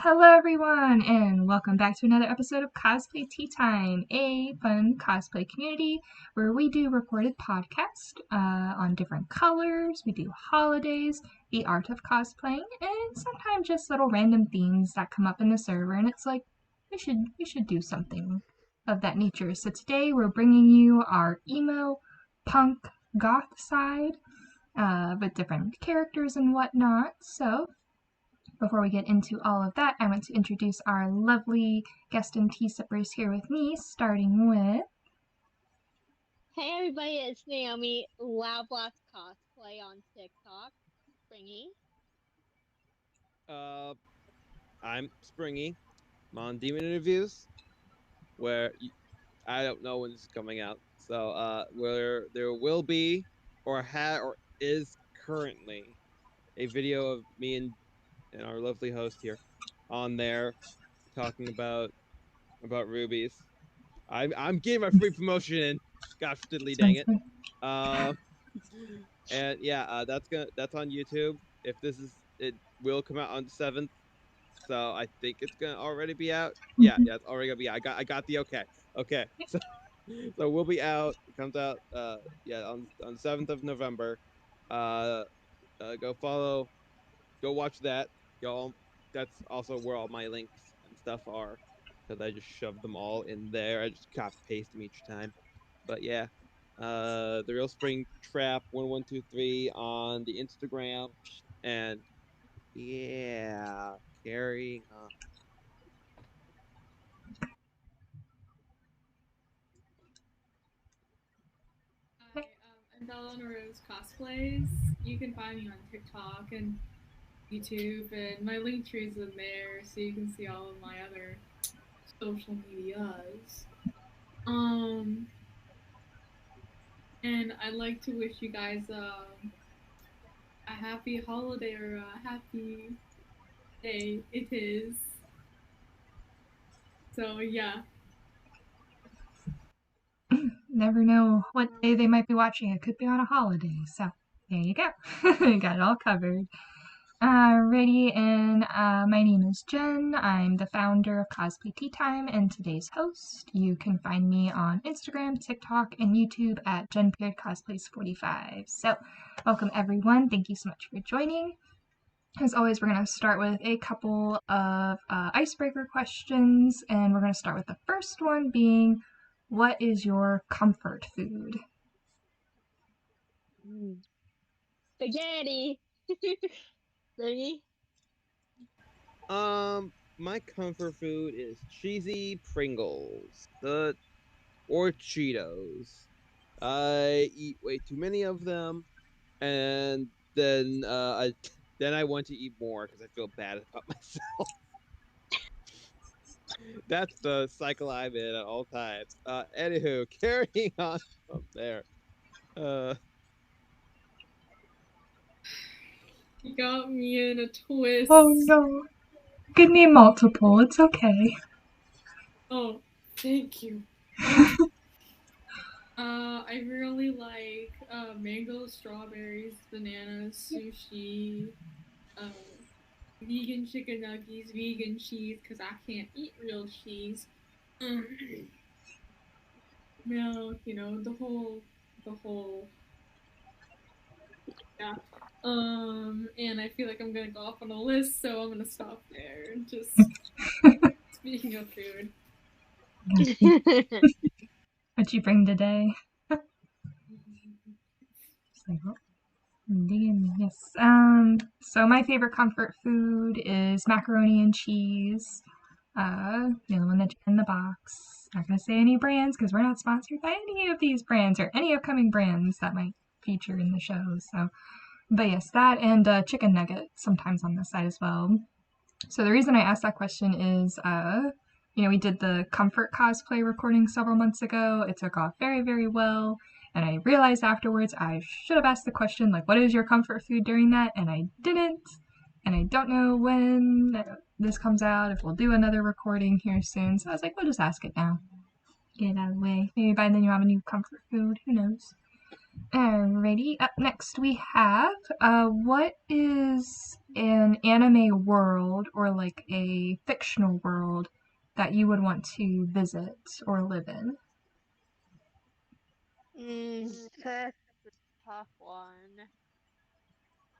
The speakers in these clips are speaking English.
Hello everyone, and welcome back to another episode of Cosplay Tea Time, a fun cosplay community where we do recorded podcasts on different colors, we do holidays, the art of cosplaying, and sometimes just little random themes that come up in the server, and it's like, we should do something of that nature. So today we're bringing you our emo, punk, goth side, with different characters and whatnot. So before we get into all of that, I want to introduce our lovely guest and tea sippers here with me, starting with... Hey everybody, it's Naomi, Cosplay on TikTok, Springy. I'm Springy. I'm on Demon Interviews, where I don't know when this is coming out. So, where there will be, or is currently, a video of me and our lovely host here on there talking about rubies. I'm getting my free promotion in. Gosh diddly dang it. And yeah, that's on YouTube. If it will come out on the 7th. So I think it's gonna already be out. Yeah, it's already gonna be out. I got the okay. Okay. So we'll be out. It comes out yeah, on the 7th of November. Uh, go watch that. Y'all, that's also where all my links and stuff are. Because I just shoved them all in there. I just copy paste them each time. But yeah. The Real Spring Trap 1123 on the Instagram. And yeah, carrying on. Hi, I'm BelladonnaRoseCosplays. You can find me on TikTok and YouTube, and my link tree is in there, so you can see all of my other social medias. And I'd like to wish you guys a happy holiday or a happy day. It is. So yeah. Never know what day they might be watching. It could be on a holiday, so there you go. Got it all covered. Alrighty, and my name is Jen. I'm the founder of Cosplay Tea Time and today's host. You can find me on Instagram, TikTok, and YouTube at JenPeardCosplays45. So, welcome everyone. Thank you so much for joining. As always, we're going to start with a couple of icebreaker questions, and we're going to start with the first one being, what is your comfort food? Spaghetti! Springy? My comfort food is cheesy Pringles, or Cheetos. I eat way too many of them, and then I want to eat more because I feel bad about myself. That's the cycle I'm in at all times. Anywho, carrying on from there. You got me in a twist. Oh no. Give me multiple, it's okay. Oh, thank you. I really like mango, strawberries, bananas, sushi, vegan chicken nuggets, vegan cheese, because I can't eat real cheese. Milk, the whole, yeah. And I feel like I'm gonna go off on a list, so I'm gonna stop there. Just speaking of food. What'd you bring today? Yes. So my favorite comfort food is macaroni and cheese. The one that's in the box. Not gonna say any brands because we're not sponsored by any of these brands or any upcoming brands that might feature in the show. So, but yes, that and chicken nugget sometimes on the side as well. So the reason I asked that question is, we did the comfort cosplay recording several months ago. It took off very, very well. And I realized afterwards I should have asked the question, like, what is your comfort food during that? And I didn't. And I don't know when this comes out, if we'll do another recording here soon. So I was like, we'll just ask it now. Get it out of the way. Maybe by then you'll have a new comfort food. Who knows? Alrighty. Up next we have, what is an anime world or like a fictional world that you would want to visit or live in? That's a tough one.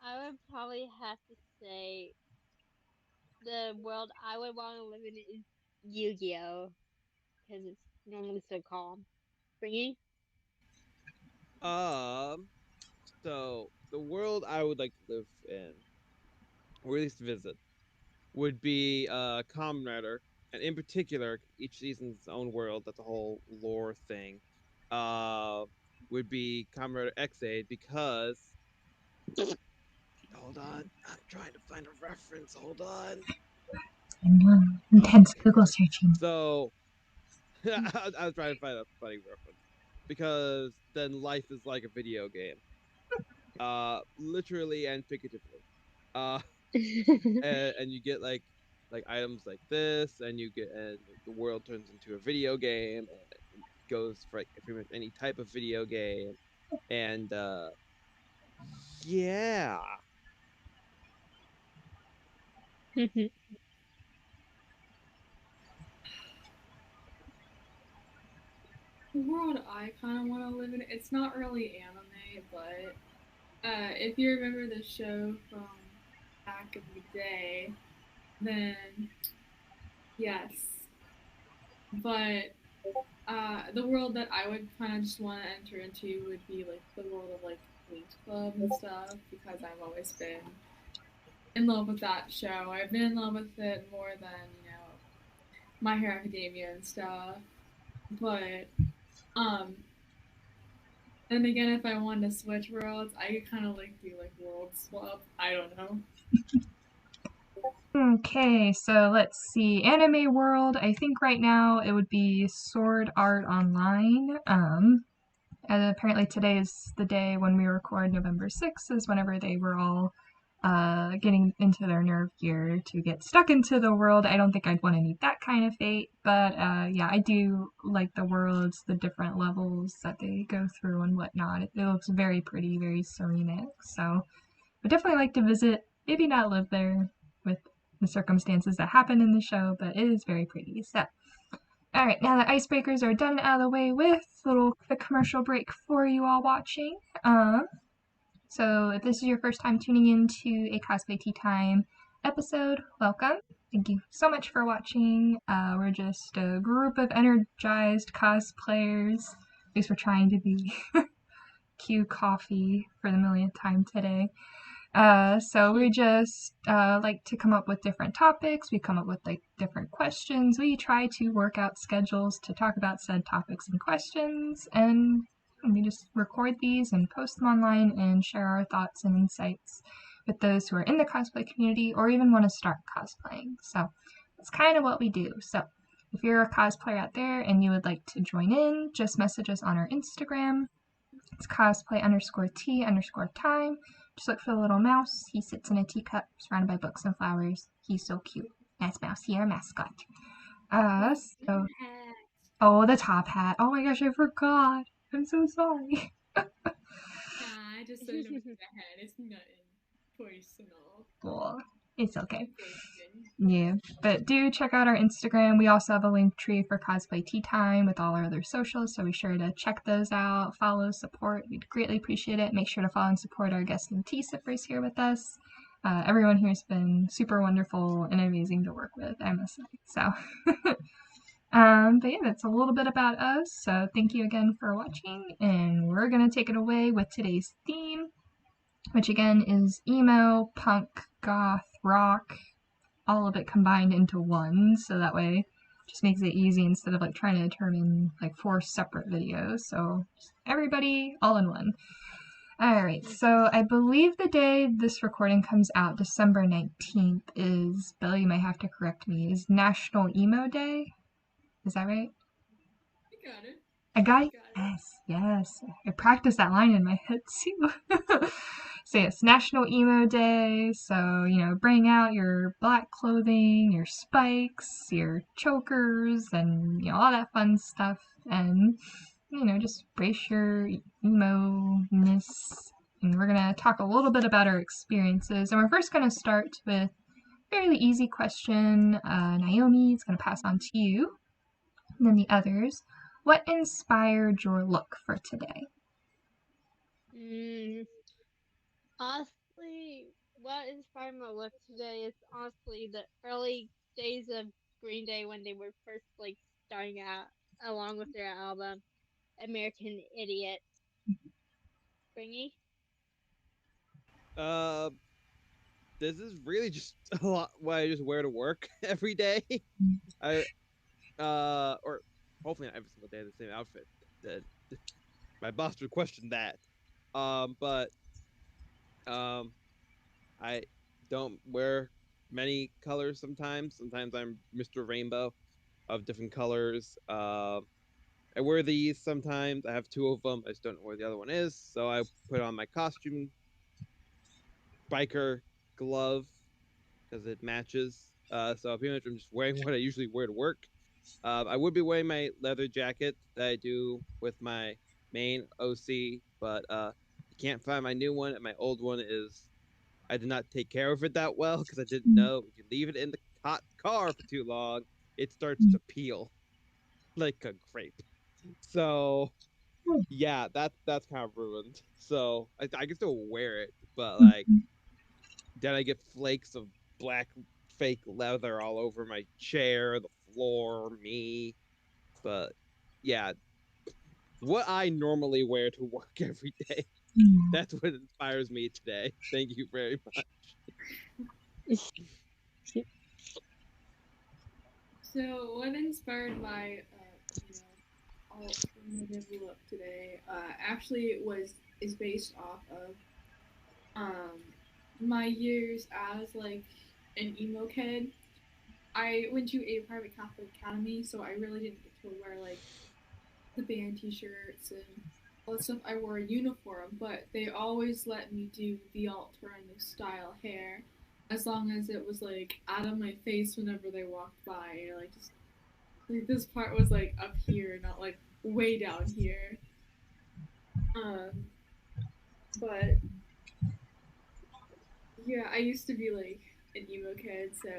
I would probably have to say the world I would want to live in is Yu-Gi-Oh! Because it's normally so calm. Springy? Um, so the world I would like to live in, or at least visit, would be Kamen Rider, and in particular, each season's its own world. That's a whole lore thing. Uh, would be Kamen Rider X8 because hold on, I'm trying to find a reference. Hold on. I know. Intense Okay, Google got it. searching. So I was trying to find a funny reference because then life is like a video game, literally and figuratively. Uh, and you get like items like this, and you get and the world turns into a video game, and it goes for like pretty much any type of video game, and yeah. The world I kind of want to live in, it's not really anime, but if you remember the show from back in the day, then yes. But the world that I would kind of just want to enter into would be like the world of like Wings Club and stuff because I've always been in love with that show. I've been in love with it more than My Hero Academia and stuff. But um, and again, if I wanted to switch worlds, I could kind of like do like world swap. I don't know. Okay, so let's see. Anime world, I think right now it would be Sword Art Online. And apparently today is the day when we record, November 6th, is whenever they were all getting into their nerve gear to get stuck into the world. I don't think I'd want to meet that kind of fate, but yeah, I do like the worlds, the different levels that they go through and whatnot. It looks very pretty, very serenic, so I'd definitely like to visit, maybe not live there with the circumstances that happen in the show, but it is very pretty, so. Alright, now the icebreakers are done out of the way with, a little quick commercial break for you all watching. So if this is your first time tuning into a Cosplay Tea Time episode, welcome. Thank you so much for watching. We're just a group of energized cosplayers. At least we're trying to be. Cue coffee for the millionth time today. So we just like to come up with different topics. We come up with like different questions. We try to work out schedules to talk about said topics and questions, and we just record these and post them online and share our thoughts and insights with those who are in the cosplay community or even want to start cosplaying. So that's kind of what we do. So if you're a cosplayer out there and you would like to join in, just message us on our Instagram. It's cosplay_tea_time. Just look for the little mouse. He sits in a teacup surrounded by books and flowers. He's so cute. Nice mouse. He's our mascot. So oh, the top hat. Oh my gosh, I forgot. I'm so sorry. Nah, I just said it was the head. It's nothing personal. Cool. It's okay. Yeah, but do check out our Instagram. We also have a link tree for Cosplay Tea Time with all our other socials, so be sure to check those out. Follow, support. We'd greatly appreciate it. Make sure to follow and support our guest and tea sippers here with us. Everyone here has been super wonderful and amazing to work with, I must say. So, but yeah, that's a little bit about us. So thank you again for watching, and we're gonna take it away with today's theme, which again is emo, punk, goth, rock, all of it combined into one, so that way it just makes it easy instead of like trying to determine like 4 separate videos. So everybody all in one. Alright, so I believe the day this recording comes out, December 19th, is, Bella, you might have to correct me, is National Emo Day? Is that right? You got it. I got it? Yes. I practiced that line in my head too. So yes, National Emo Day. So, bring out your black clothing, your spikes, your chokers, and, all that fun stuff. And, just brace your emo-ness and we're going to talk a little bit about our experiences. And we're first going to start with a fairly easy question. Naomi, it's going to pass on to you. And then the others. What inspired your look for today? Honestly, what inspired my look today is honestly the early days of Green Day when they were first like starting out, along with their album American Idiot. Springy. This is really just a lot what I just wear to work every day. I or hopefully not every single day the same outfit. That my boss would question that. But I don't wear many colors sometimes. Sometimes I'm Mr. Rainbow of different colors. I wear these sometimes. I have two of them. I just don't know where the other one is. So I put on my costume biker glove because it matches. So pretty much I'm just wearing what I usually wear to work. I would be wearing my leather jacket that I do with my main OC, but I can't find my new one, and my old one is I did not take care of it that well because I didn't know if you leave it in the hot car for too long, it starts to peel like a grape. So yeah, that's kind of ruined. So I can still wear it, but like then I get flakes of black fake leather all over my chair, the floor, me. But yeah, what I normally wear to work every day. That's what inspires me today. Thank you very much. So, what inspired my, alternative look today? Actually, is based off of my years as like an emo kid. I went to a private Catholic academy, so I really didn't get to wear like the band T-shirts and all that stuff. I wore a uniform, but they always let me do the alternative style hair, as long as it was like out of my face whenever they walked by. You know, like just like this part was like up here, not like way down here. Um, but yeah, I used to be like an emo kid, so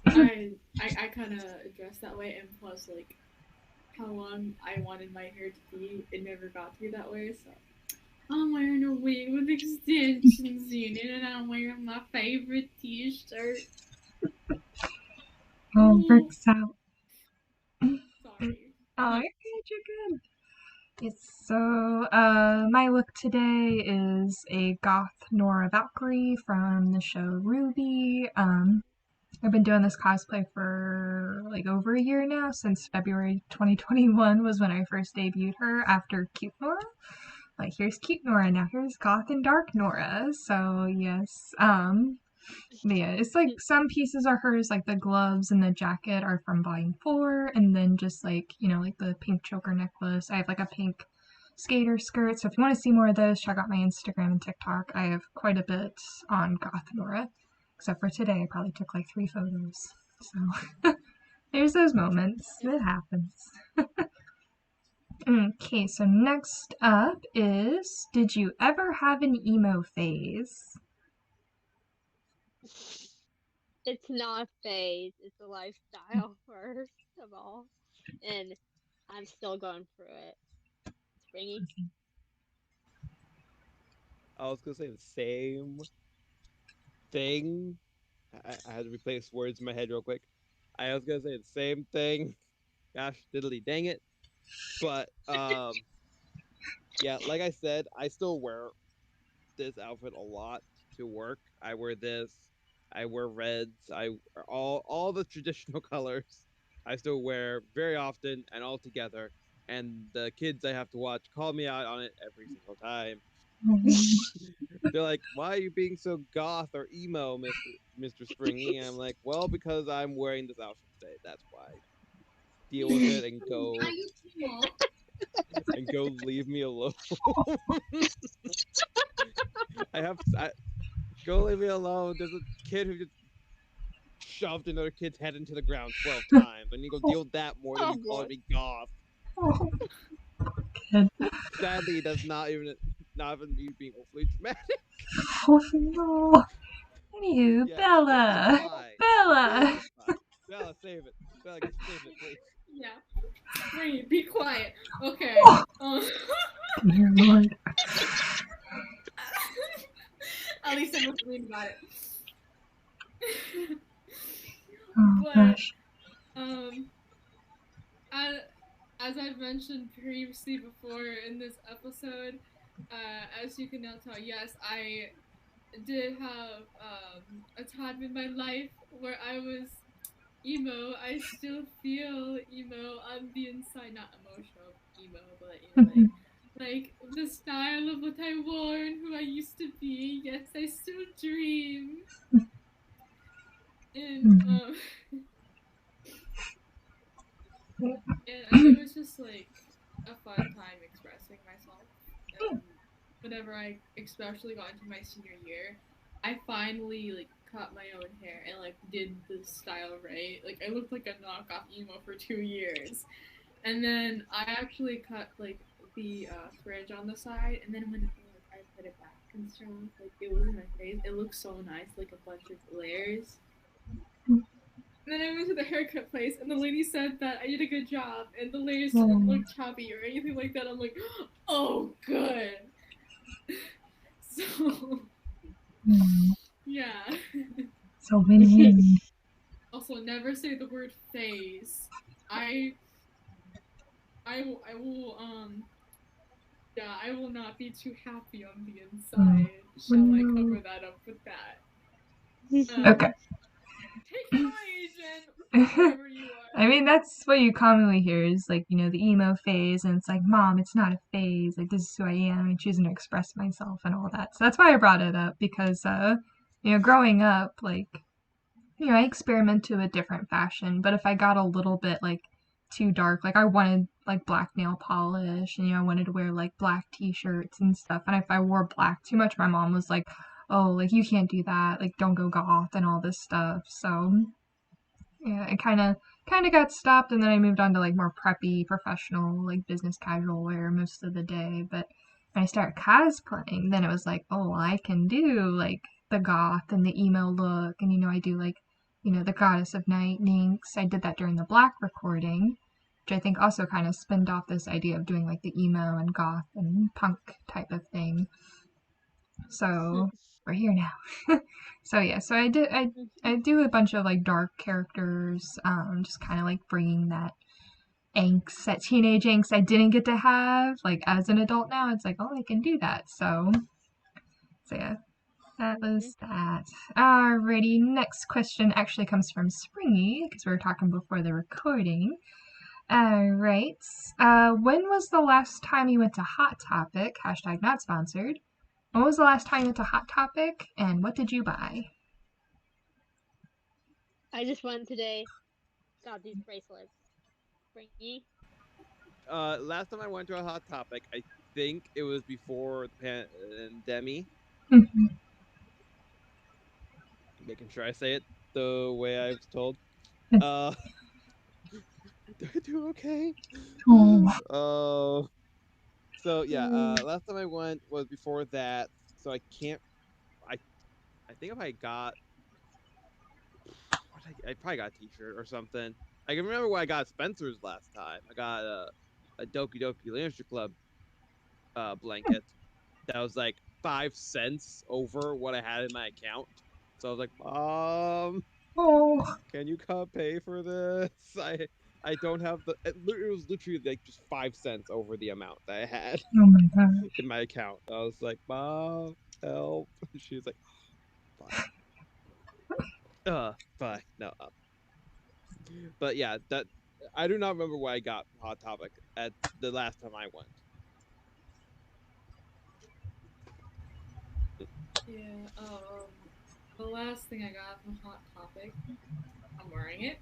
I kind of dressed that way, and plus like how long I wanted my hair to be, it never got to be that way. So I'm wearing a wig with extensions in it, and I'm wearing my favorite T-shirt. Oh, works out. Sorry. Oh, you're good, you're good. Yes, so my look today is a goth Nora Valkyrie from the show Ruby. I've been doing this cosplay for like over a year now, since February 2021 was when I first debuted her after Cute Nora. Like, here's Cute Nora, now here's Goth and Dark Nora. So yes, yeah, it's like some pieces are hers, like the gloves and the jacket are from volume 4, and then just like, like the pink choker necklace. I have like a pink skater skirt. So if you want to see more of those, check out my Instagram and TikTok. I have quite a bit on Goth Nora. Except for today, I probably took like 3 photos. So there's those moments. It happens. Okay, so next up is, did you ever have an emo phase? It's not a phase, it's a lifestyle first of all. And I'm still going through it. Springy. I was gonna say the same thing. I had to replace words in my head real quick. I was gonna say the same thing. Gosh, diddly dang it. But yeah, like I said, I still wear this outfit a lot to work. I wear this. I wear reds. I wear all the traditional colors. I still wear very often and all together. And the kids I have to watch call me out on it every single time. They're like, "Why are you being so goth or emo, Mister Springy?" And I'm like, "Well, because I'm wearing this outfit today. That's why. Deal with it and Are you emo? go leave me alone." Go leave me alone. There's a kid who just shoved another kid's head into the ground 12 times. I need to go deal with that more than Oh you calling boy. me goth. Oh, Sadly, that's not even me being overly dramatic. Oh no. Anywho, Yeah, Bella. it's fine. Bella. It's fine. Bella, save it. Bella, save it, please. Yeah. Springy, be quiet. Okay. Dear Lord. At least I was reading about it. Oh But gosh. as I've mentioned previously before in this episode, as you can now tell, yes, I did have a time in my life where I was emo. I still feel emo on the inside, not emotional emo, but like the style of what I wore and who I used to be. Yes, I still dream. And and it was just like a fun time expressing myself. And whenever I especially got into my senior year, I finally like cut my own hair and like did the style right. Like I looked like a knockoff emo for 2 years. And then I actually cut like the fringe on the side, and then whenever like I put it back and stuff, like it was in my face. It looked so nice, like a bunch of layers. And then I went to the haircut place, and the lady said that I did a good job, and the layers didn't look choppy or anything like that. I'm like, oh, good. So, yeah. So win-win. Also, never say the word phase. I will yeah, I will not be too happy on the inside. Shall I cover that up with that? Okay. Take it away, Jen. Wherever you are. I mean, that's what you commonly hear is like, you know, the emo phase, and it's like, Mom, it's not a phase. Like, this is who I am. I'm choosing to express myself and all that. So that's why I brought it up because, you know, growing up, like, you know, I experimented with different fashion, but if I got a little bit like too dark, like I wanted like black nail polish, and you know, I wanted to wear like black t-shirts and stuff. And if I wore black too much, my mom was like, "Oh, like you can't do that. Like don't go goth and all this stuff." So yeah, it kind of got stopped, and then I moved on to like more preppy, professional, like business casual wear most of the day. But when I started cosplaying, then it was like, oh, I can do like the goth and the emo look, and you know, I do like, you know, the Goddess of Night Nyx. I did that during the Black recording, which I think also kind of spinned off this idea of doing like the emo and goth and punk type of thing. So we're here now. So yeah, so I do a bunch of like dark characters, just kind of like bringing that angst, that teenage angst I didn't get to have like as an adult now. It's like, oh, I can do that. So yeah, that was that. Alrighty, next question actually comes from Springy because we were talking before the recording. Alright, when was the last time you went to Hot Topic? Hashtag not sponsored. When was the last time you went to Hot Topic, and what did you buy? I just went today. Got these bracelets. Springy. Last time I went to a Hot Topic, I think it was before the pandemic. Making sure I say it the way I was told. Did I do okay? Oh. So yeah, last time I went was before that, so I can't. I think if I got, I probably got a T-shirt or something. I can remember what I got Spencer's last time. I got a Doki Doki Literature Club blanket that was like 5 cents over what I had in my account. So I was like, can you come pay for this? I don't have the. It was literally like just 5 cents over the amount that I had in my account. I was like, Mom, help. She's like, fine. Fine. No. But yeah, that I do not remember what I got from Hot Topic at the last time I went. Yeah, the last thing I got from Hot Topic, I'm wearing it.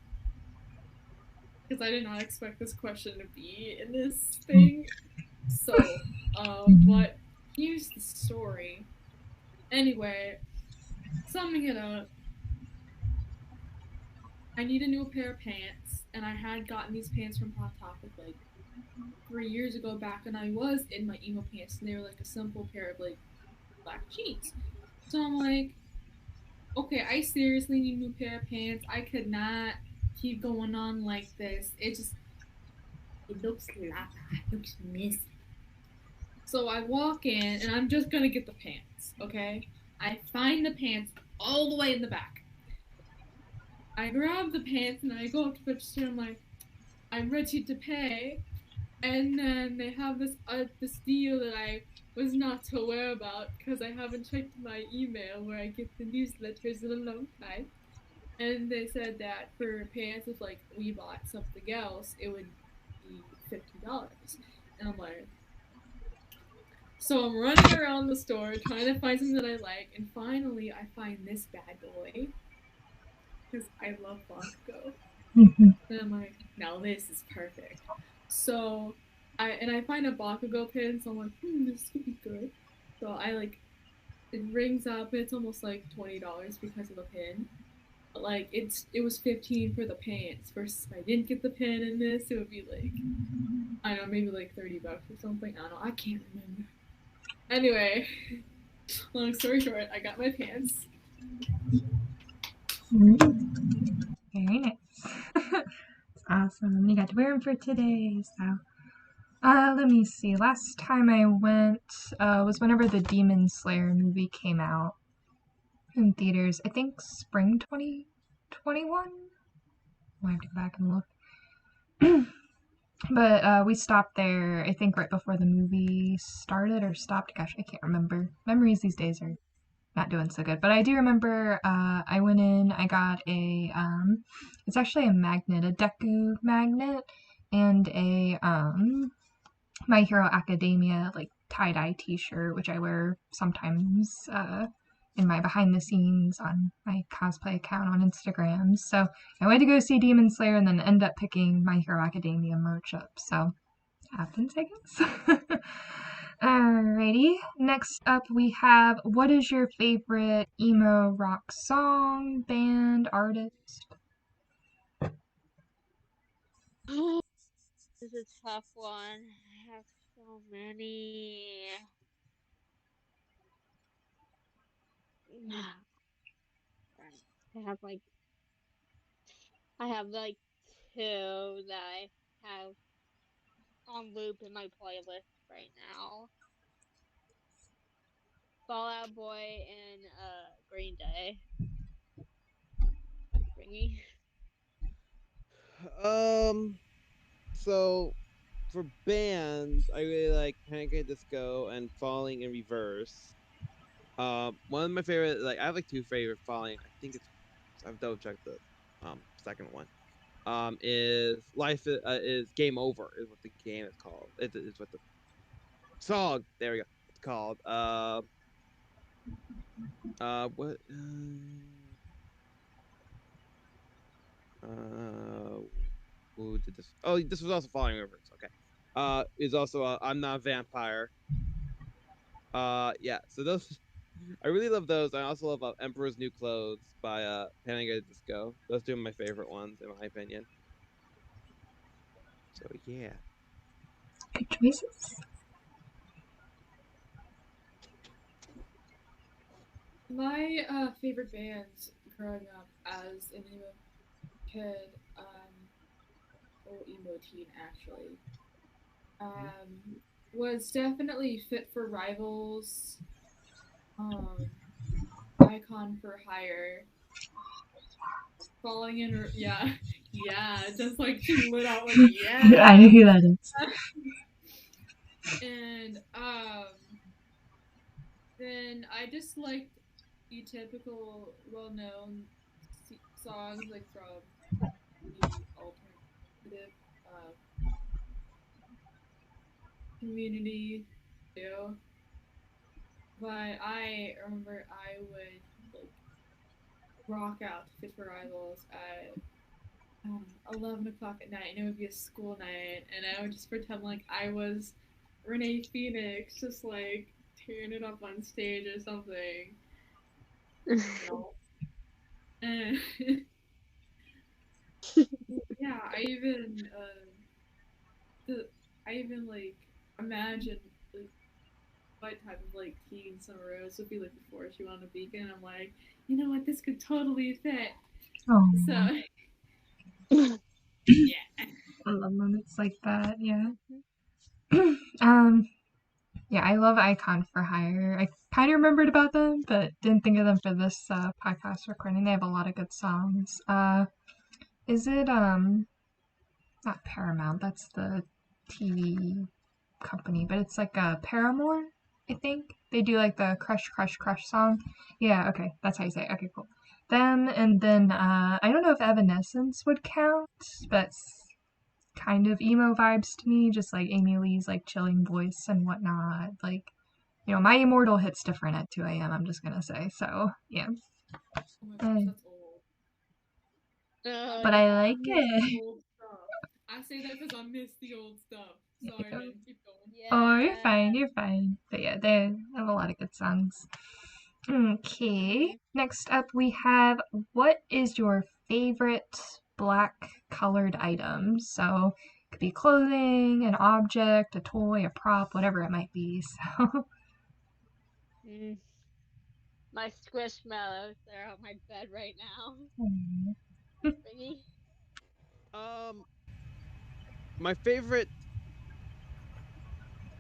Because I did not expect this question to be in this thing. So, but here's the story. Anyway, summing it up, I need a new pair of pants, and I had gotten these pants from Hot Topic like 3 years ago back when I was in my emo pants, and they were like a simple pair of like black jeans. So I'm like, okay, I seriously need a new pair of pants. I could not keep going on like this. It looks lapa, it looks messy. So I walk in and I'm just gonna get the pants, okay? I find the pants all the way in the back. I grab the pants and I go up to the register. I'm like, I'm ready to pay. And then they have this deal that I was not aware about because I haven't checked my email where I get the newsletters in a long time. And they said that for pants, if like we bought something else, it would be $50. And I'm like, so I'm running around the store trying to find something that I like, and finally I find this bad boy because I love Bakugo. And I'm like, now this is perfect. So I find a Bakugo pin, so I'm like, this could be good. So I like it rings up, and it's almost like $20 because of the pin. But like it was 15 for the pants. Versus if I didn't get the pin in this, it would be like I don't know, maybe like $30 or something. I don't know, I can't remember. Anyway, long story short, I got my pants. Very nice. It's awesome. And you got to wear them for today, so. Let me see. Last time I went was whenever the Demon Slayer movie came out in theaters. I think spring 2021. I have to go back and look. But we stopped there, I think, right before the movie started or stopped. Gosh, I can't remember. Memories these days are not doing so good. But I do remember I went in, I got it's actually a magnet, a Deku magnet, and a My Hero Academia like tie-dye t-shirt, which I wear sometimes in my behind the scenes on my cosplay account on Instagram. So I went to go see Demon Slayer and then end up picking My Hero Academia merch up. So happens, I guess. Alrighty. Next up we have, what is your favorite emo rock song, band, artist? This is a tough one. I have so many. I have like two that I have on loop in my playlist right now. Fall Out Boy and Green Day. Springy. So for bands, I really like Panic! At Disco and Falling in Reverse. One of my favorite, like I have like two favorite Falling. I think it's I've double checked the second one. Is Game Over is what the game is called. It is what the song. There we go. It's called. What? Who did this? Oh, this was also Falling Reverse. Okay. Is also I'm Not a Vampire. Yeah. So those, I really love those. I also love Emperor's New Clothes by Panic! At Disco. Those two are my favorite ones in my opinion. So yeah. Good choices. My favorite bands growing up as an emo kid, or emo teen actually, um, was definitely Fit for Rivals, um, Icon for Hire, Falling in, yeah, yeah, just like she lit out like I know yeah, who that is. and then I just liked the typical well-known songs like from the alternative uh, community too. But I remember I would like rock out to Fit for Rivals at 11 o'clock at night, and it would be a school night, and I would just pretend like I was Renee Phoenix, just like tearing it up on stage or something. You know? And yeah, I even I even like imagine like what type of like teen Summer Rose would be like before she went on a beacon. I'm like, you know what, this could totally fit. Oh, So yeah. I love moments like that. Yeah. Mhm. um. Yeah, I love Icon for Hire. I kind of remembered about them, but didn't think of them for this podcast recording. They have a lot of good songs. Is it not Paramount? That's the TV company, but it's like Paramore, I think. They do like the Crush Crush Crush song. Yeah, okay, that's how you say it. Okay, cool. Them, and then I don't know if Evanescence would count, but it's kind of emo vibes to me, just like Amy Lee's like chilling voice and whatnot. Like, My Immortal hits different at 2 a.m., I'm just gonna say. So, yeah. Oh my gosh, Uh, that's old. Oh but I yeah. like I miss the it. old stuff. I say that because I miss the old stuff. Sorry, man. Keep going. Oh, you're fine, Yeah. you're fine. But yeah, they have a lot of good songs. Okay, Mhm. next up we have what is your favorite black colored item? So it could be clothing, an object, a toy, a prop, whatever it might be. So Mm. My squishmallows are on my bed right now. Springy. Um, my favorite.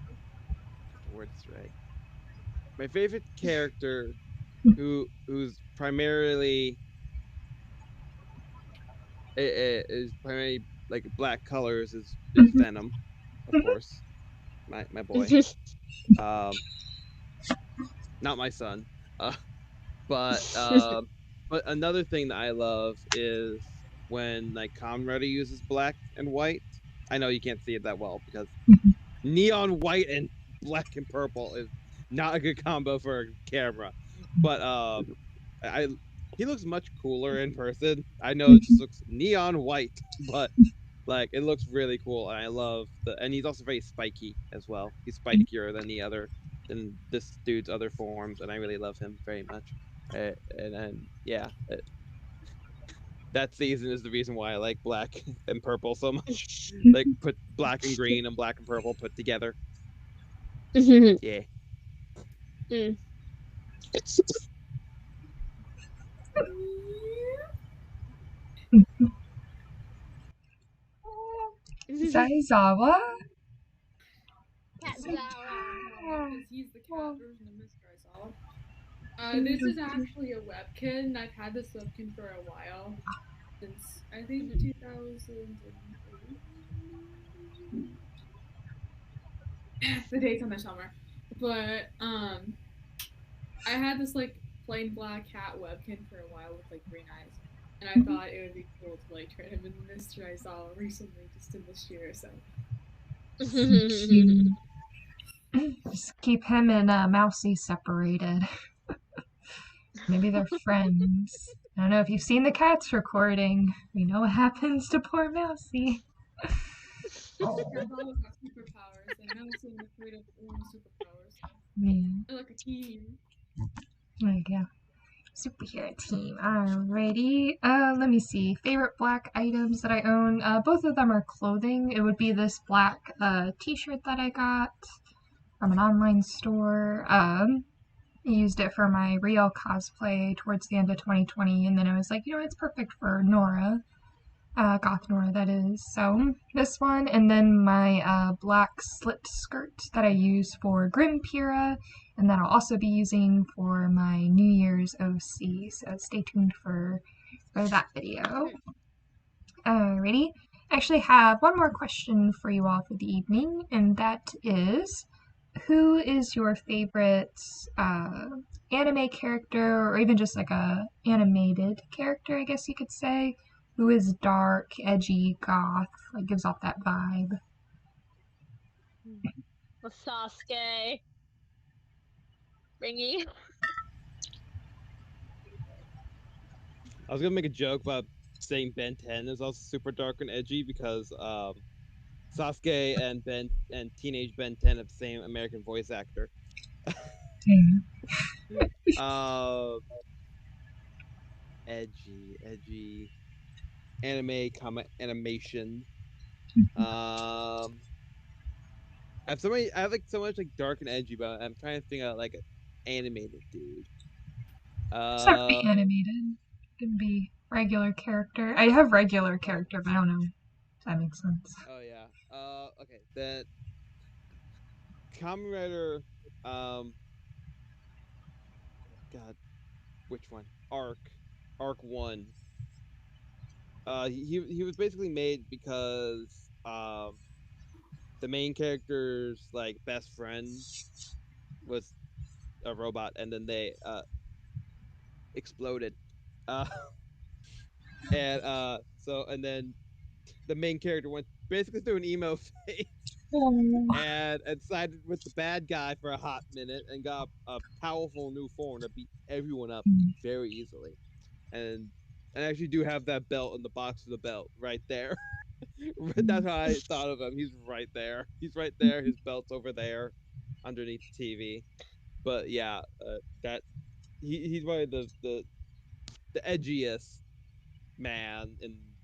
Get the words right. My favorite character, who's primarily is primarily like black colors, is Venom, of course. My boy. Um, not my son. Uh, but another thing that I love is when like Conrad uses black and white. I know you can't see it that well because neon white and black and purple is not a good combo for a camera. But I he looks much cooler in person. I know it just looks neon white, but like it looks really cool, and I love and he's also very spiky as well. He's spikier than this dude's other forms, and I really love him very much. And yeah, that season is the reason why I like black and purple so much. Like put black and green and black and purple put together. Yeah. Mm. Zaizawa? Katzawa. Because he's the cat version of Mr. Aizawa. This is actually a webkin. I've had this webkin for a while. Since I think 2008. The date's on my summer. But I had this like plain black cat webkin for a while with like green eyes. And I thought it would be cool to like turn him into Mr. Aizawa recently, just in this year or so. Cute. Just keep him and Mousy separated. Maybe they're friends. I don't know if you've seen the cats recording. We know what happens to poor Mousy. Oh, Cats always have superpowers, and I'm also afraid of own superpowers. yeah. They're like a team. There you go. Superhero team. Alrighty. Let me see. Favorite black items that I own. Both of them are clothing. It would be this black t-shirt that I got from an online store. I used it for my real cosplay towards the end of 2020, and then I was like, it's perfect for Nora. Goth Nora, that is. So, this one, and then my black slit skirt that I use for Grim Pira, and that I'll also be using for my New Year's OC. So, stay tuned for that video. Alrighty. I actually have one more question for you all for the evening, and that is who is your favorite anime character, or even just like a animated character, I guess you could say, who is dark, edgy, goth, like gives off that vibe? Well, Sasuke. Springy. I was gonna make a joke about saying Ben 10 is also super dark and edgy because Sasuke and teenage Ben 10 have the same American voice actor. Hmm. uh edgy anime comic animation. Um I have like so much like dark and edgy, but I'm trying to figure out like an animated dude. It's not be animated. It can be regular character. I have regular character, but I don't know if that makes sense. Oh yeah. Okay. Then Kamen Rider. God, which one? Arc 1. He was basically made because the main character's like best friend was a robot, and then they exploded. Uh, and then the main character went basically through an emo phase Oh. and sided with the bad guy for a hot minute and got a powerful new form to beat everyone up very easily. And I actually do have that belt in the box of the belt right there. That's how I thought of him. He's right there. He's right there. His belt's over there, underneath the TV. But yeah, that he's probably the edgiest man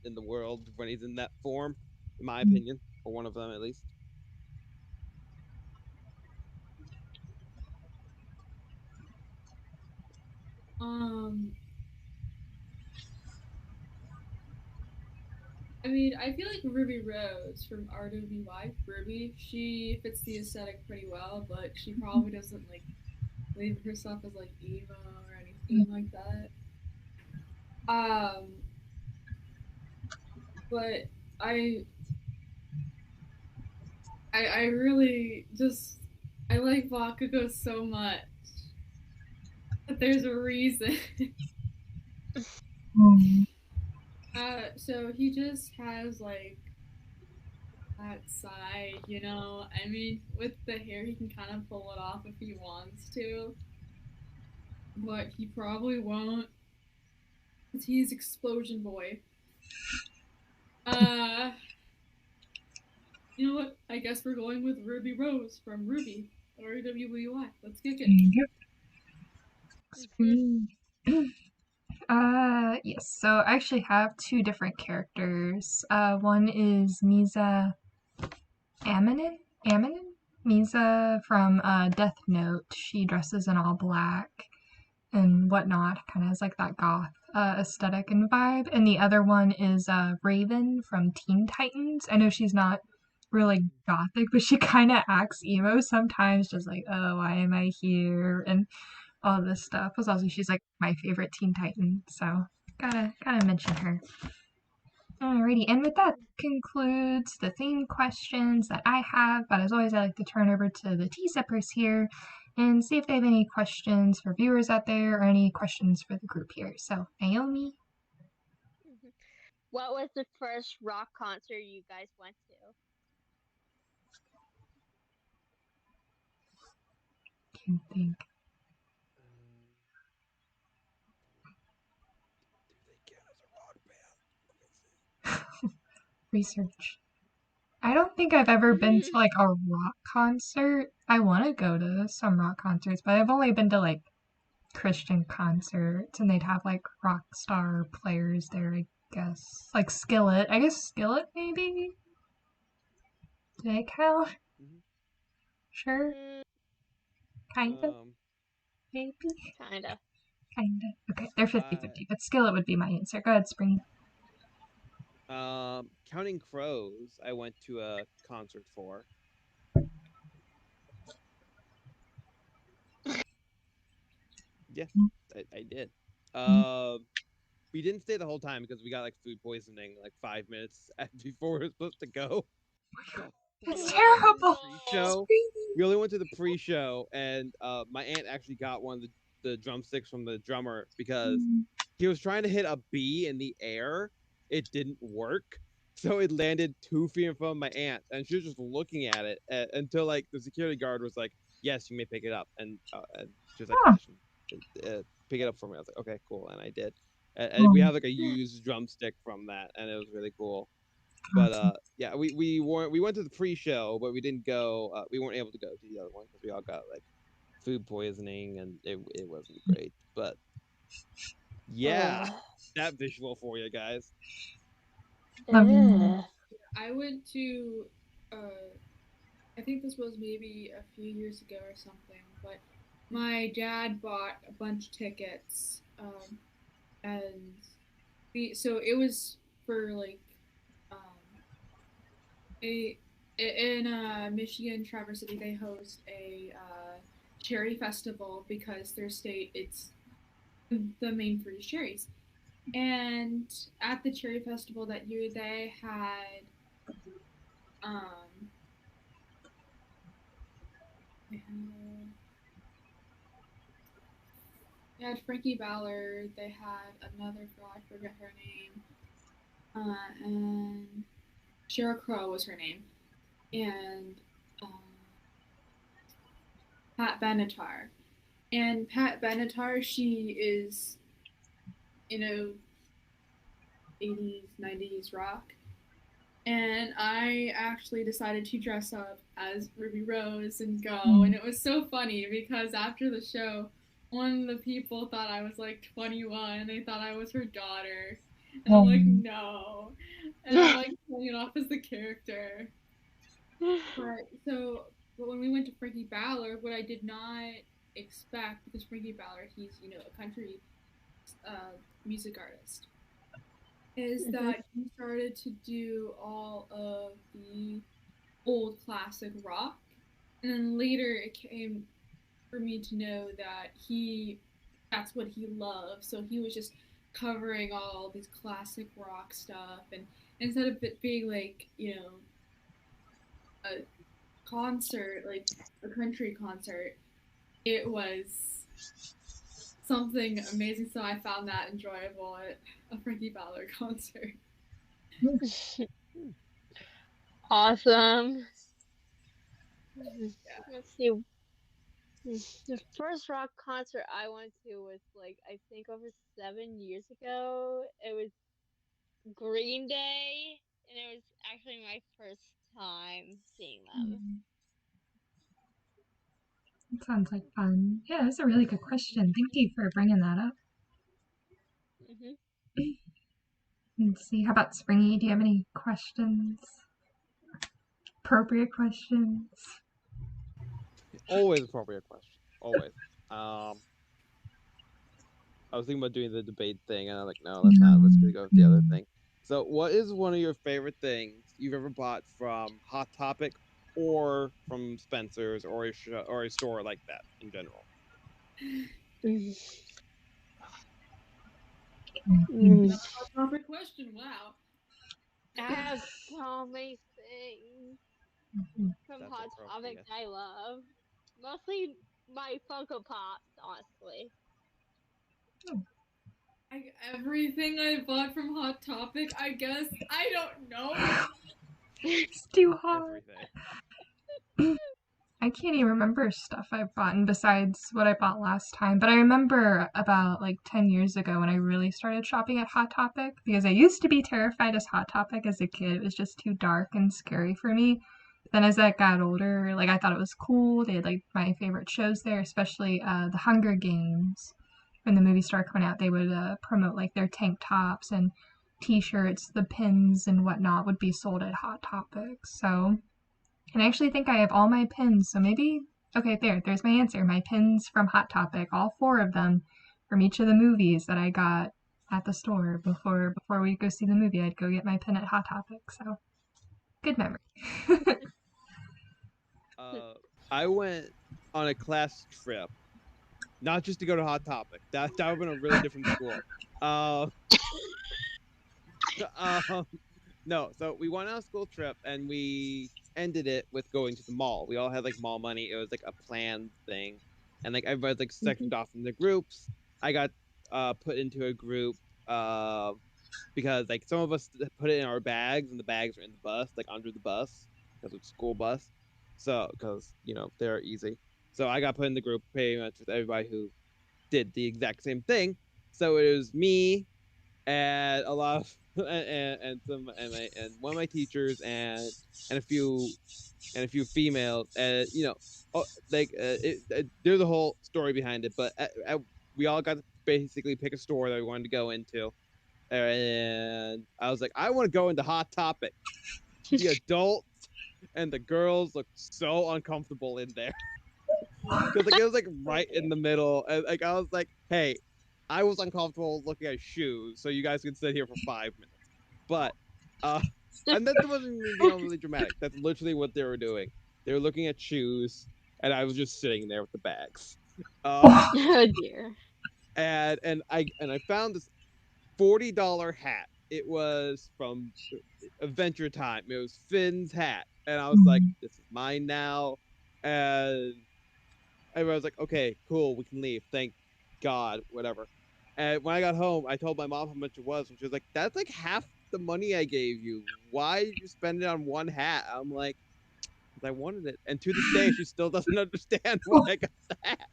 in the world when he's in that form, in my opinion, or one of them at least. I mean, I feel like Ruby Rose from RWY, Ruby, she fits the aesthetic pretty well, but she probably doesn't like label herself as like emo or anything like that. Um, but I, I really just I like Bakugo so much that there's a reason. So he just has like that side, you know. I mean, with the hair, he can kind of pull it off if he wants to, but he probably won't. 'Cause he's Explosion Boy. Uh, you know what? I guess we're going with Ruby Rose from Ruby or WWY. Let's kick it. Yes, so I actually have two different characters. One is Misa Aminin? Misa from Death Note. She dresses in all black and whatnot, kind of has like that goth aesthetic and vibe. And the other one is Raven from Teen Titans. I know she's not really gothic, but she kind of acts emo sometimes, just like, oh, why am I here? And all this stuff. Plus, also, she's like my favorite Teen Titan, so gotta mention her. Alrighty, and with that concludes the theme questions that I have. But as always, I like to turn over to the tea sippers here and see if they have any questions for viewers out there or any questions for the group here. So, Naomi, What was the first rock concert you guys went to? can think. Do they count as a rock band? Let me see. Research. I don't think I've ever been to like a rock concert. I want to go to some rock concerts, but I've only been to like Christian concerts, and they'd have like rock star players there, I guess. Like Skillet. I guess Skillet, maybe? Do they count? Mm-hmm. Sure. Kinda. Um, Maybe. Kinda. Kinda. Okay, they're 50-50, but Skillet would be my answer. Go ahead, Spring. Counting Crows, I went to a concert for. Yeah, I did. We didn't stay the whole time because we got like food poisoning like 5 minutes before we were supposed to go. So That's terrible. Pre-show. We only went to the pre-show, and my aunt actually got one of the drumsticks from the drummer because he was trying to hit a B in the air. It didn't work, so it landed 2 feet in front of my aunt, and she was just looking at it until like the security guard was like, "Yes, you may pick it up," and she was like, Huh. "Yes, pick it up for me." I was like, "Okay, cool," and I did. And we have like a used drumstick from that, and it was really cool. But yeah, we went to the pre-show, but we didn't go. We weren't able to go to the other one because we all got like food poisoning, and it wasn't great. But yeah, that visual for you guys. Let me know. I went to, I think think this was maybe a few years ago or something, but my dad bought a bunch of tickets, and so it was for like um, a in Michigan, Traverse City, they host a cherry festival because their state it's the main fruit is cherries. And at the cherry festival that year, um, they had, they had Frankie Ballard. They had another girl, I forget her name, and Sheryl Crow was her name, and um, Pat Benatar. And Pat Benatar, she is, you know, 80s, 90s rock. And I actually decided to dress up as Ruby Rose and go. And it was so funny because after the show, one of the people thought I was like 21. They thought I was her daughter. And I'm like, no. And I'm like playing it off as the character. But when we went to Frankie Ballard, what I did not expect, because Frankie Ballard, he's, a country music artist, is that he started to do all of the old classic rock. And then later it came for me to know that that's what he loved. So he was just covering all these classic rock stuff. And instead of it being like, a concert, like a country concert, it was something amazing. So I found that enjoyable at a Frankie Ballard concert. Awesome. Let's see. The first rock concert I went to was like I think over 7 years ago. It was Green Day, and it was actually my first time seeing them. That sounds like fun. Yeah, that's a really good question. Thank you for bringing that up. Let's see. How about Springy? Do you have any questions? Appropriate questions? Always appropriate question. Always. I was thinking about doing the debate thing, and I'm like, no, that's not. Let's go with the other thing. So, what is one of your favorite things you've ever bought from Hot Topic, or from Spencer's, or a store like that in general? That's a perfect question. Wow. I have so many things from That's Hot Topic I love. Mostly my Funko Pops, honestly. Everything I bought from Hot Topic, I guess. I don't know. It's too hard. I can't even remember stuff I've bought besides what I bought last time. But I remember about like 10 years ago when I really started shopping at Hot Topic, because I used to be terrified as Hot Topic as a kid. It was just too dark and scary for me. Then as I got older, like I thought it was cool. They had like my favorite shows there, especially the Hunger Games. When the movie started coming out, they would promote like their tank tops and t-shirts, the pins and whatnot would be sold at Hot Topic. So, and I actually think I have all my pins. So maybe, okay, there's my answer. My pins from Hot Topic, all 4 of them from each of the movies that I got at the store before we go see the movie. I'd go get my pin at Hot Topic. So, good memory. I went on a class trip, not just to go to Hot Topic. That would have been a really different school. No, so we went on a school trip and we ended it with going to the mall. We all had like mall money. It was like a planned thing, and like everybody's like sectioned off into groups. I got put into a group because like some of us put it in our bags, and the bags are in the bus, like under the bus, because it's school bus. So because they're easy. So I got put in the group pretty much with everybody who did the exact same thing. So it was me and a lot of and one of my teachers and a few females, and there's a whole story behind it, but we all got to basically pick a store that we wanted to go into, and I was like, I want to go into Hot Topic. The adults and the girls looked so uncomfortable in there because like it was like right in the middle, and like I was like, hey, I was uncomfortable looking at shoes, so you guys can sit here for 5 minutes. But uh, and that wasn't me being overly dramatic. That's literally what they were doing. They were looking at shoes, and I was just sitting there with the bags. Uh, Oh dear. and I found this $40 hat. It was from Adventure Time. It was Finn's hat, and I was like, "This is mine now." And everyone was like, "Okay, cool, we can leave. Thank God, whatever." And when I got home, I told my mom how much it was, and she was like, "That's like half the money I gave you. Why did you spend it on one hat?" I'm like, "Because I wanted it." And to this day, she still doesn't understand why I got the hat.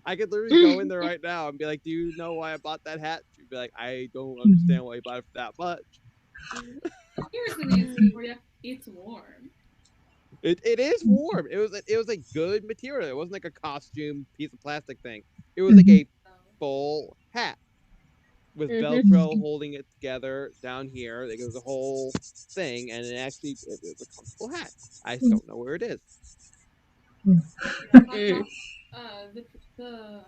I could literally go in there right now and be like, "Do you know why I bought that hat?" She'd be like, "I don't understand why you bought it for that much." Here's an answer for you. It's warm. It is warm. It was a good material. It wasn't like a costume piece of plastic thing. It was like a So, full hat with Mhm. Velcro holding it together down here. Like it was a whole thing, and it was a comfortable hat. I just don't know where it is. yeah, Mm. the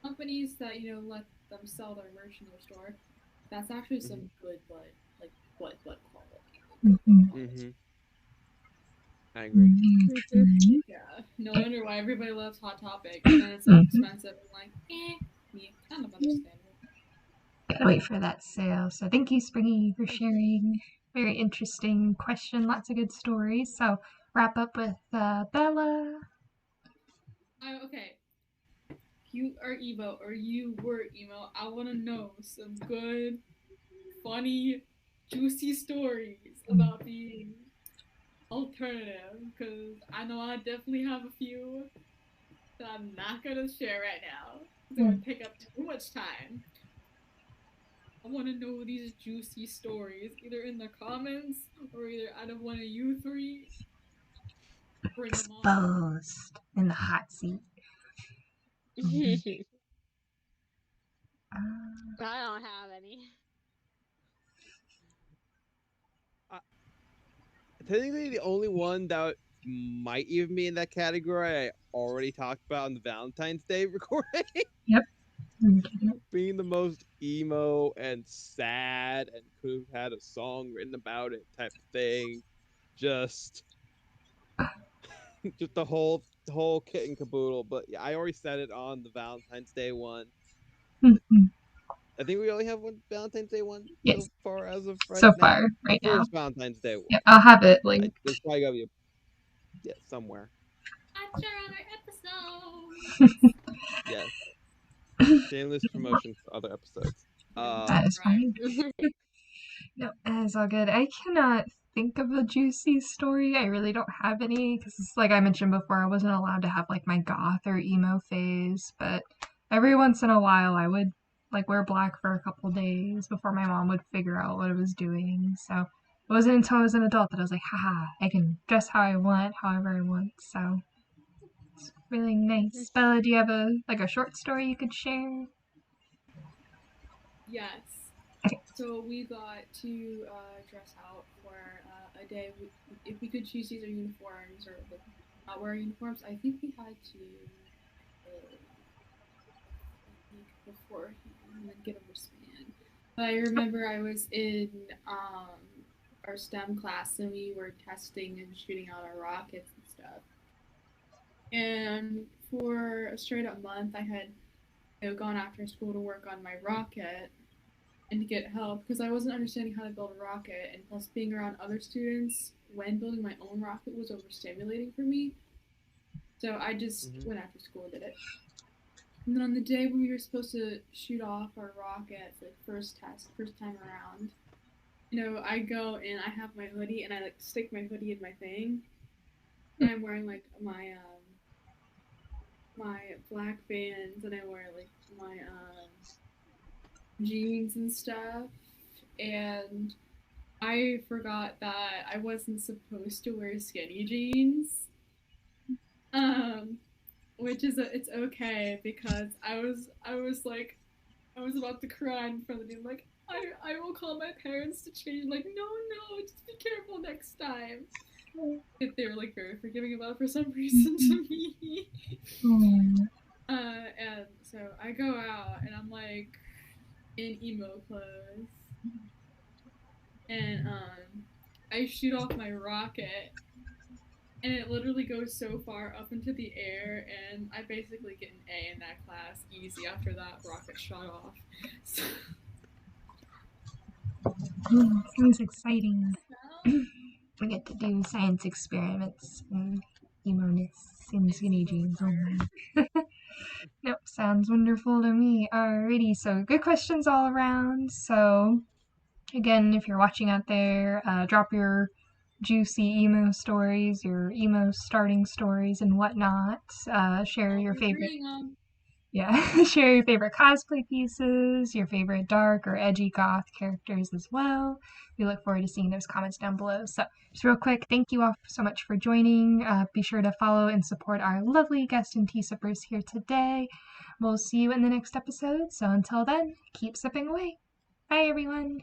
companies that let them sell their merch in their store, that's actually some good butt quality. Good butt quality. Mm-hmm. I agree. Mhm. Yeah, no wonder why everybody loves Hot Topic, and then it's so expensive. And like, yeah, kind of understandable. Gotta wait for that sale. So thank you, Springy, for sharing. Very interesting question. Lots of good stories. So wrap up with Bella. Okay, you are emo or you were emo. I want to know some good, funny, juicy stories about being alternative, because I know I definitely have a few that I'm not gonna share right now. It's gonna take up too much time. I want to know these juicy stories, either in the comments or either out of one of you three. Bring them on. Exposed in the hot seat. I don't have any. Technically, the only one that might even be in that category I already talked about on the Valentine's Day recording. Yep. Being the most emo and sad and could have had a song written about it type of thing. Just just the whole kit and caboodle. But yeah, I already said it on the Valentine's Day one. I think we only have one Valentine's Day one so Yes. far as of right So now. far, The right now. first Valentine's Day one. Yep. I'll have it linked. There's probably gotta be somewhere. Watch our other episodes. Yes. Shameless promotion for other episodes. That is Right. fine. No, that is all good. I cannot think of a juicy story. I really don't have any because, like I mentioned before, I wasn't allowed to have like my goth or emo phase. But every once in a while, I would like wear black for a couple days before my mom would figure out what I was doing. So it wasn't until I was an adult that I was like, haha, I can dress how I want, however I want. So it's really nice. Bella, do you have a short story you could share? Yes. Okay. So we got to dress out for a day. If we could choose either uniforms or not wear uniforms, I think we had to week beforehand and then get a wristband. But I remember I was in our STEM class and we were testing and shooting out our rockets and stuff. And for a straight up month, I had gone after school to work on my rocket and to get help because I wasn't understanding how to build a rocket, and plus being around other students when building my own rocket was overstimulating for me. So I just went after school and did it. And then on the day when we were supposed to shoot off our rockets, like first test, first time around, I go and I have my hoodie and I like stick my hoodie in my thing, and I'm wearing like my black Vans and I wear like my jeans and stuff, and I forgot that I wasn't supposed to wear skinny jeans. Um, which is it's okay because I was like I was about to cry in front of them, like, I will call my parents to change. Like, no, just be careful next time. They were like very forgiving about it for some reason to me. And so I go out and I'm like in emo clothes, and I shoot off my rocket, and it literally goes so far up into the air, and I basically get an A in that class easy after that rocket shot off. So, Sounds exciting. We get to do science experiments and emo-ness in skinny jeans. Oh my. Nope, sounds wonderful to me. Alrighty, so good questions all around. So, again, if you're watching out there, drop your juicy emo stories, your emo starting stories, and whatnot. Share your favorite. Yeah, share your favorite cosplay pieces, your favorite dark or edgy goth characters as well. We look forward to seeing those comments down below. So, just real quick, thank you all so much for joining. Be sure to follow and support our lovely guest and tea sippers here today. We'll see you in the next episode. So, until then, keep sipping away. Bye, everyone.